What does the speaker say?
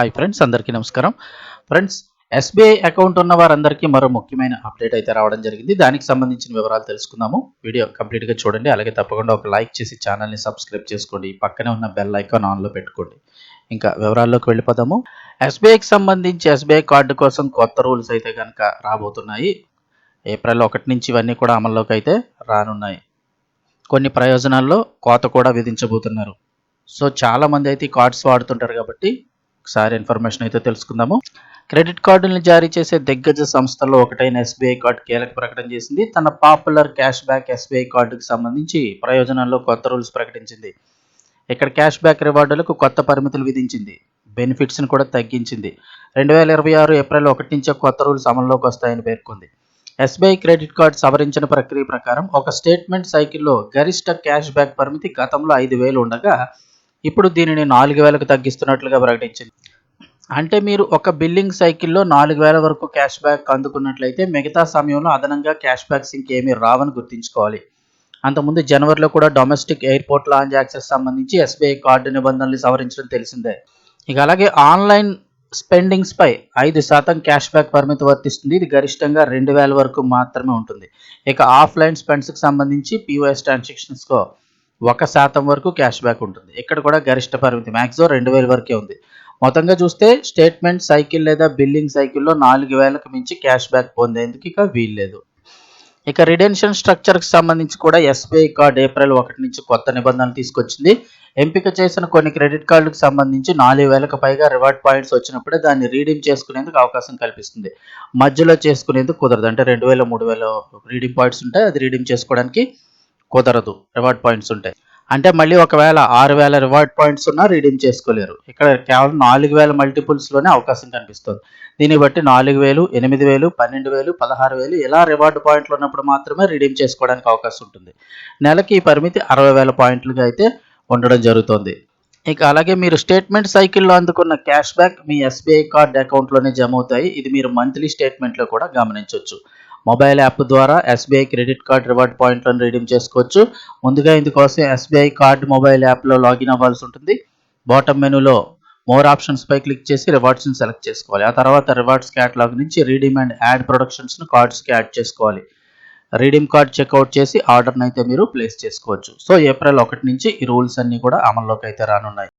Hi friends, అందరికీ నమస్కారం. Friends, SBI account ఉన్న వారందరికీ మరో ముఖ్యమైన అప్డేట్ అయితే రావడం జరిగింది. దానికి సంబంధించిన వివరాలు తెలుసుకుందాము. వీడియో కంప్లీట్గా చూడండి. అలాగే తప్పకుండా ఒక లైక్ చేసి ఛానల్ని సబ్స్క్రైబ్ చేసుకోండి. పక్కనే ఉన్న బెల్ ఐకాన్ ఆన్లో పెట్టుకోండి. ఇంకా వివరాల్లోకి వెళ్ళిపోదాము. ఎస్బీఐకి సంబంధించి ఎస్బీఐ కార్డు కోసం కొత్త రూల్స్ అయితే కనుక రాబోతున్నాయి. ఏప్రిల్ 1 నుంచి ఇవన్నీ కూడా అమల్లోకి అయితే రానున్నాయి. కొన్ని ప్రయోజనాల్లో కోత కూడా విధించబోతున్నారు. సో చాలామంది అయితే ఈ కార్డ్స్ వాడుతుంటారు కాబట్టి ఒకసారి ఇన్ఫర్మేషన్ అయితే తెలుసుకుందాము. క్రెడిట్ కార్డులను జారీ చేసే దిగ్గజ సంస్థల్లో ఒకటైన ఎస్బీఐ కార్డు కీలక ప్రకటన చేసింది. తన పాపులర్ క్యాష్ బ్యాక్ ఎస్బీఐ కార్డుకు సంబంధించి ప్రయోజనాల్లో కొత్త రూల్స్ ప్రకటించింది. ఇక్కడ క్యాష్ బ్యాక్ రివార్డులకు కొత్త పరిమితులు విధించింది. బెనిఫిట్స్ని కూడా తగ్గించింది. 2026 ఏప్రిల్ 1 నుంచే కొత్త రూల్స్ అమల్లోకి వస్తాయని పేర్కొంది. ఎస్బీఐ క్రెడిట్ కార్డు సవరించిన ప్రక్రియ ప్రకారం ఒక స్టేట్మెంట్ సైకిల్లో గరిష్ట క్యాష్ బ్యాక్ పరిమితి గతంలో 5,000 ఉండగా ఇప్పుడు దీనిని 4,000కు తగ్గిస్తున్నట్లుగా ప్రకటించింది. అంటే మీరు ఒక బిల్లింగ్ సైకిల్లో 4,000 వరకు క్యాష్ బ్యాక్ అందుకున్నట్లయితే మిగతా సమయంలో అదనంగా క్యాష్ బ్యాక్స్ ఇంకేమీ రావని గుర్తుంచుకోవాలి. అంతకుముందు జనవరిలో కూడా డొమెస్టిక్ ఎయిర్పోర్ట్ లాంజ్ యాక్సెస్ సంబంధించి ఎస్బీఐ కార్డు నిబంధనలు సవరించడం తెలిసిందే. ఇక అలాగే ఆన్లైన్ స్పెండింగ్స్పై 5% క్యాష్ బ్యాక్ పరిమితి వర్తిస్తుంది. ఇది గరిష్టంగా 2,000 వరకు మాత్రమే ఉంటుంది. ఇక ఆఫ్లైన్ స్పెండ్స్కి సంబంధించి పీఓఎస్ ట్రాన్సాక్షన్స్లో 1% వరకు క్యాష్ బ్యాక్ ఉంటుంది. ఇక్కడ కూడా గరిష్ట పరిమితి మ్యాక్సిమం 2,000 వరకే ఉంది. మొత్తంగా చూస్తే స్టేట్మెంట్ సైకిల్ లేదా బిల్లింగ్ సైకిల్లో 4,000కు మించి క్యాష్ బ్యాక్ పొందేందుకు ఇక వీల్లేదు. ఇక రిడెన్షన్ స్ట్రక్చర్కి సంబంధించి కూడా ఎస్బీఐ కార్డ్ ఏప్రిల్ 1 నుంచి కొత్త నిబంధనలు తీసుకొచ్చింది. ఎంపిక చేసిన కొన్ని క్రెడిట్ కార్డులకు సంబంధించి 4,000కు పైగా రివార్డ్ పాయింట్స్ వచ్చినప్పుడే దాన్ని రీడీమ్ చేసుకునేందుకు అవకాశం కల్పిస్తుంది. మధ్యలో చేసుకునేందుకు కుదరదు. అంటే 2,000, 3,000 రీడీమ్ పాయింట్స్ ఉంటాయి. అది రీడీమ్ చేసుకోవడానికి కుదరదు. రివార్డ్ పాయింట్స్ ఉంటాయి. అంటే మళ్ళీ ఒకవేళ 6,000 రివార్డ్ పాయింట్స్ ఉన్నా రీడీమ్ చేసుకోలేరు. ఇక్కడ కేవలం 4,000 మల్టిపుల్స్లోనే అవకాశం కనిపిస్తుంది. దీన్ని బట్టి 4,000, 8,000, 12,000, 16,000 ఇలా రివార్డ్ పాయింట్లు ఉన్నప్పుడు మాత్రమే రీడీమ్ చేసుకోవడానికి అవకాశం ఉంటుంది. నెలకి ఈ పరిమితి 60,000 పాయింట్లుగా అయితే ఉండడం జరుగుతుంది. ఇక అలాగే మీరు స్టేట్మెంట్ సైకిల్లో అందుకున్న క్యాష్ బ్యాక్ మీ ఎస్బీఐ కార్డ్ అకౌంట్లోనే జమ అవుతాయి. ఇది మీరు మంత్లీ స్టేట్మెంట్లో కూడా గమనించవచ్చు. మొబైల్ యాప్ ద్వారా ఎస్బీఐ క్రెడిట్ కార్డ్ రివార్డ్ పాయింట్లను రీడీమ్ చేసుకోవచ్చు. ముందుగా ఇందుకోసం ఎస్బీఐ కార్డ్ మొబైల్ యాప్లో లాగిన్ అవ్వాల్సి ఉంటుంది. బాటమ్ మెనూలో మోర్ ఆప్షన్స్పై క్లిక్ చేసి రివార్డ్స్ని సెలెక్ట్ చేసుకోవాలి. ఆ తర్వాత రివార్డ్స్ క్యాటలాగ్ నుంచి రీడీమ్ అండ్ యాడ్ ప్రొడక్షన్స్ను కార్డ్స్కి యాడ్ చేసుకోవాలి. రీడీమ్ కార్డ్ చెక్అవుట్ చేసి ఆర్డర్ని అయితే మీరు ప్లేస్ చేసుకోవచ్చు. సో ఏప్రిల్ 1 నుంచి ఈ రూల్స్ అన్నీ కూడా అమల్లోకి అయితే రానున్నాయి.